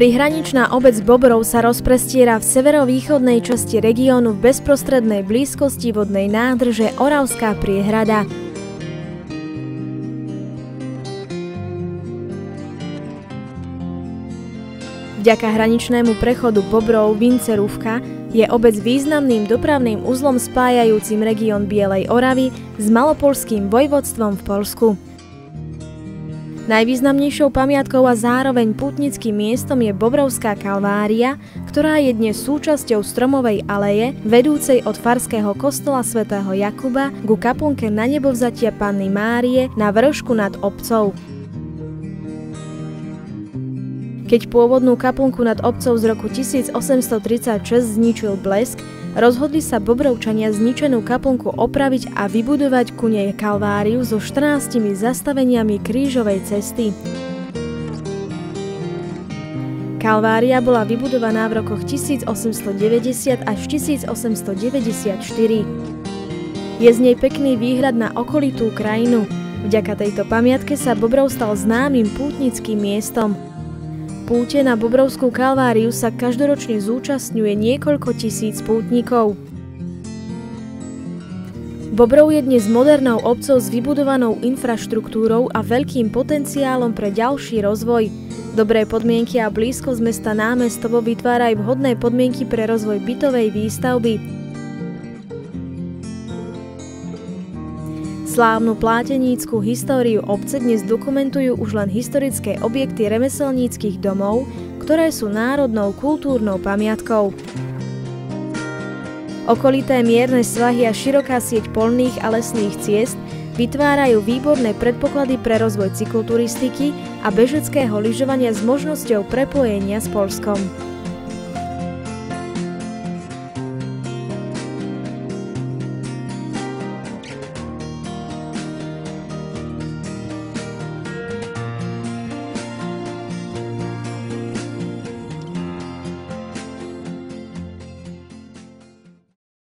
Prihraničná obec Bobrov sa rozprestiera v severovýchodnej časti regiónu v bezprostrednej blízkosti vodnej nádrže Oravská priehrada. Vďaka hraničnému prechodu Bobrov-Vincerúvka je obec významným dopravným uzlom spájajúcim región Bielej Oravy s Malopoľským vojvodstvom v Poľsku. Najvýznamnejšou pamiatkou a zároveň pútnickým miestom je Bobrovská kalvária, ktorá je dnes súčasťou stromovej aleje vedúcej od farského kostola svätého Jakuba ku kaplnke Nanebovzatia Panny Márie na vršku nad obcov. Keď pôvodnú kaplnku nad obcov z roku 1836 zničil blesk, rozhodli sa Bobrovčania zničenú kaplnku opraviť a vybudovať ku nej kalváriu so 14 zastaveniami krížovej cesty. Kalvária bola vybudovaná v rokoch 1890 až 1894. Je z nej pekný výhľad na okolitú krajinu. Vďaka tejto pamiatke sa Bobrov stal známym pútnickým miestom. Púte na Bobrovskú kalváriu sa každoročne zúčastňuje niekoľko tisíc pútnikov. Bobrov je dnes modernou obcou s vybudovanou infraštruktúrou a veľkým potenciálom pre ďalší rozvoj. Dobré podmienky a blízkosť mesta Námestovo vytvárajú vhodné podmienky pre rozvoj bytovej výstavby. Slávnu plátenícku históriu obce dnes dokumentujú už len historické objekty remeselníckych domov, ktoré sú národnou kultúrnou pamiatkou. Okolité mierne svahy a široká sieť poľných a lesných ciest vytvárajú výborné predpoklady pre rozvoj cykloturistiky a bežeckého lyžovania s možnosťou prepojenia s Poľskom.